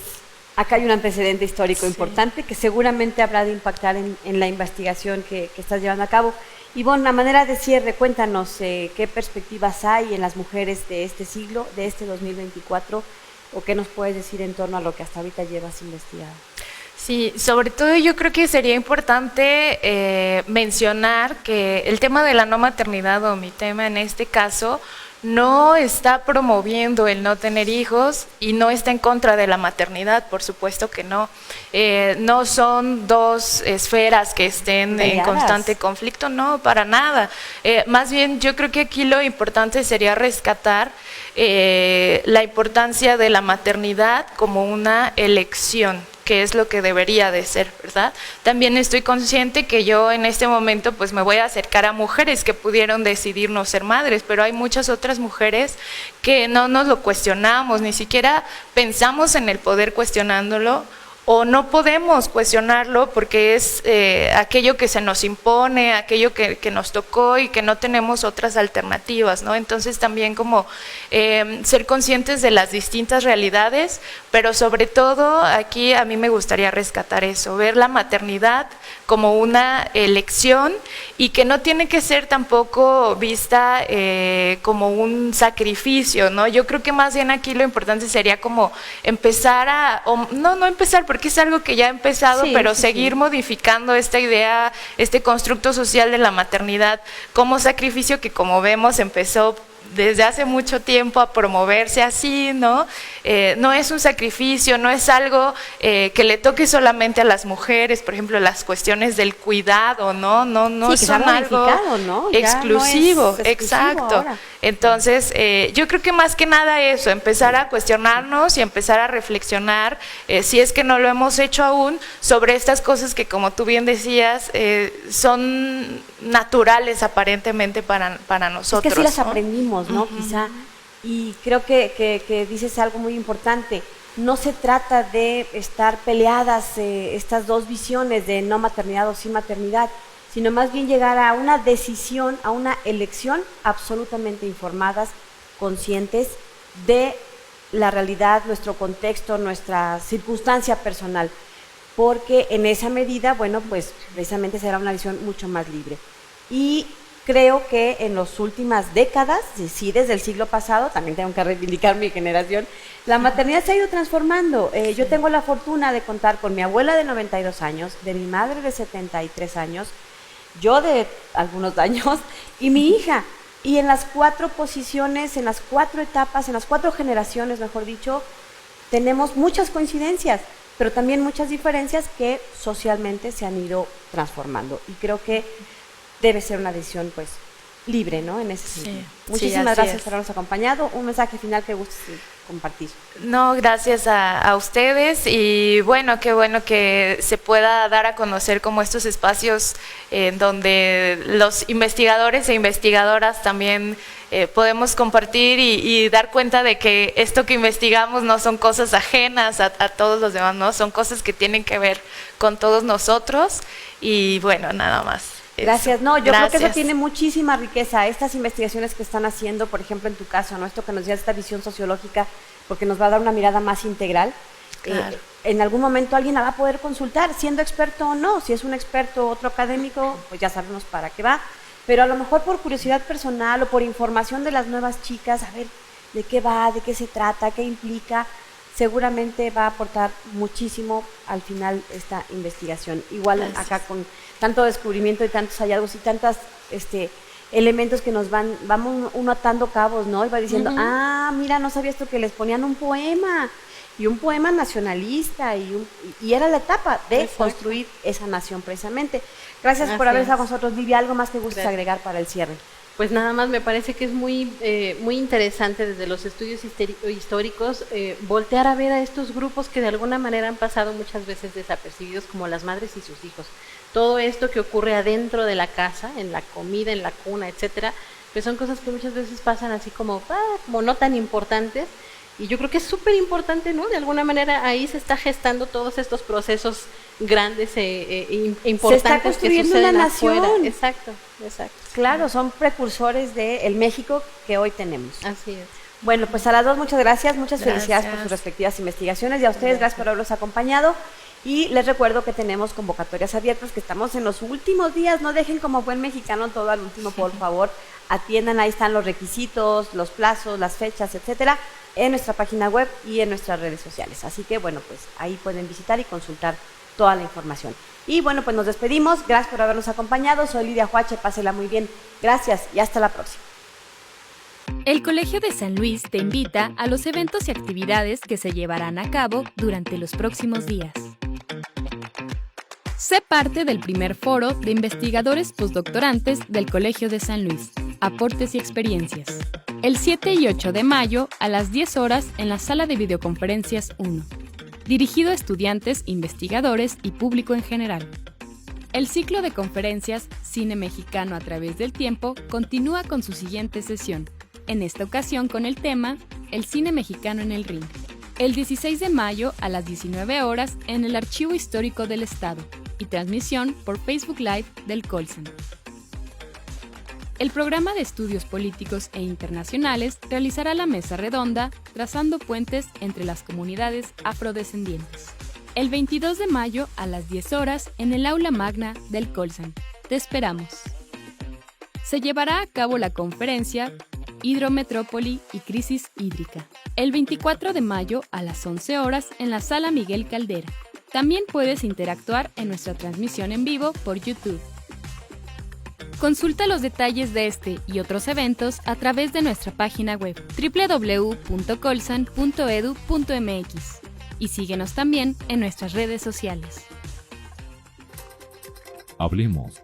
acá hay un antecedente histórico importante que seguramente habrá de impactar en la investigación que estás llevando a cabo. Y bueno, a manera de cierre, cuéntanos qué perspectivas hay en las mujeres de este siglo, de este 2024, o qué nos puedes decir en torno a lo que hasta ahorita llevas investigado. Sí, sobre todo yo creo que sería importante mencionar que el tema de la no maternidad, o mi tema en este caso, no está promoviendo el no tener hijos y no está en contra de la maternidad, por supuesto que no. No son dos esferas que estén en constante conflicto, no, para nada. Más bien yo creo que aquí lo importante sería rescatar la importancia de la maternidad como una elección, que es lo que debería de ser, ¿verdad? También estoy consciente que yo en este momento pues me voy a acercar a mujeres que pudieron decidir no ser madres, pero hay muchas otras mujeres que no nos lo cuestionamos, ni siquiera pensamos en el poder cuestionándolo, o no podemos cuestionarlo porque es aquello que se nos impone, aquello que nos tocó y que no tenemos otras alternativas, ¿no? Entonces también como ser conscientes de las distintas realidades, pero sobre todo aquí a mí me gustaría rescatar eso, ver la maternidad como una elección y que no tiene que ser tampoco vista como un sacrificio, ¿no? Yo creo que más bien aquí lo importante sería como empezar no empezar, porque es algo que ya ha empezado, pero seguir modificando esta idea, este constructo social de la maternidad como sacrificio que, como vemos, empezó desde hace mucho tiempo a promoverse así, ¿no? No es un sacrificio, no es algo que le toque solamente a las mujeres, por ejemplo, las cuestiones del cuidado, no son algo, ¿no? Exclusivo, exacto. Ahora. Entonces, yo creo que más que nada eso, empezar a cuestionarnos y empezar a reflexionar, si es que no lo hemos hecho aún, sobre estas cosas que, como tú bien decías, son naturales aparentemente para nosotros. Es que así las aprendimos, ¿no? Quizá, y creo que dices algo muy importante. No se trata de estar peleadas estas dos visiones de no maternidad o sí maternidad, sino más bien llegar a una decisión, a una elección absolutamente informadas, conscientes de la realidad, nuestro contexto, nuestra circunstancia personal, porque en esa medida, bueno, pues precisamente será una decisión mucho más libre. Y creo que en las últimas décadas, sí, desde el siglo pasado, también tengo que reivindicar mi generación, la maternidad se ha ido transformando. Yo tengo la fortuna de contar con mi abuela de 92 años, de mi madre de 73 años, yo de algunos años y mi hija. Y en las 4 posiciones, en las 4 etapas, en las 4 generaciones, mejor dicho, tenemos muchas coincidencias, pero también muchas diferencias que socialmente se han ido transformando. Y creo que debe ser una decisión, pues, libre, ¿no? En ese sentido. Muchísimas gracias por habernos acompañado. Un mensaje final que gustes compartir. No, gracias a ustedes, y bueno que se pueda dar a conocer como estos espacios en donde los investigadores e investigadoras también podemos compartir y dar cuenta de que esto que investigamos no son cosas ajenas a todos los demás, ¿no? Son cosas que tienen que ver con todos nosotros, y bueno, nada más. Gracias. No, yo creo que eso tiene muchísima riqueza. Estas investigaciones que están haciendo, por ejemplo, en tu caso, ¿no? Esto que nos da esta visión sociológica, porque nos va a dar una mirada más integral. Claro. En algún momento alguien la va a poder consultar, siendo experto o no. Si es un experto o otro académico, pues ya sabemos para qué va. Pero a lo mejor por curiosidad personal o por información de las nuevas chicas, a ver de qué va, de qué se trata, qué implica, seguramente va a aportar muchísimo al final esta investigación. Igual acá con tanto descubrimiento y tantos hallazgos y tantos elementos que nos vamos uno atando cabos, ¿no? Y va diciendo, mira, no sabía esto, que les ponían un poema y un poema nacionalista y era la etapa de Exacto. construir esa nación precisamente. Gracias por Así haber estado es. con nosotros, Livia. ¿Algo más que gustes Gracias. agregar para el cierre? Pues nada más me parece que es muy interesante desde los estudios históricos voltear a ver a estos grupos que de alguna manera han pasado muchas veces desapercibidos, como las madres y sus hijos. Todo esto que ocurre adentro de la casa, en la comida, en la cuna, etcétera, pues son cosas que muchas veces pasan así como no tan importantes. Y yo creo que es súper importante, ¿no? De alguna manera ahí se está gestando todos estos procesos grandes importantes construyendo que suceden una afuera. nación. Exacto. Claro, son precursores del México que hoy tenemos. Así es. Bueno, pues a las dos muchas gracias, muchas Gracias. felicidades por sus respectivas investigaciones y a ustedes gracias por haberlos acompañado. Y les recuerdo que tenemos convocatorias abiertas, que estamos en los últimos días, no dejen como buen mexicano todo al último, por favor, atiendan, ahí están los requisitos, los plazos, las fechas, etcétera, en nuestra página web y en nuestras redes sociales. Así que bueno, pues ahí pueden visitar y consultar toda la información. Y bueno, pues nos despedimos, gracias por habernos acompañado, soy Lidia Huache, pásela muy bien, gracias y hasta la próxima. El Colegio de San Luis te invita a los eventos y actividades que se llevarán a cabo durante los próximos días. Sé parte del primer foro de investigadores postdoctorantes del Colegio de San Luis, Aportes y Experiencias, el 7 y 8 de mayo a las 10 horas en la sala de videoconferencias 1, dirigido a estudiantes, investigadores y público en general. El ciclo de conferencias Cine Mexicano a través del tiempo continúa con su siguiente sesión, en esta ocasión con el tema El cine mexicano en el ring, el 16 de mayo a las 19 horas en el Archivo Histórico del Estado y transmisión por Facebook Live del Colsan. El programa de estudios políticos e internacionales realizará la mesa redonda Trazando puentes entre las comunidades afrodescendientes, el 22 de mayo a las 10 horas en el aula magna del Colsan. Te esperamos. Se llevará a cabo la conferencia Hidrometrópoli y Crisis Hídrica, el 24 de mayo a las 11 horas en la Sala Miguel Caldera. También puedes interactuar en nuestra transmisión en vivo por YouTube. Consulta los detalles de este y otros eventos a través de nuestra página web www.colsan.edu.mx y síguenos también en nuestras redes sociales. Hablemos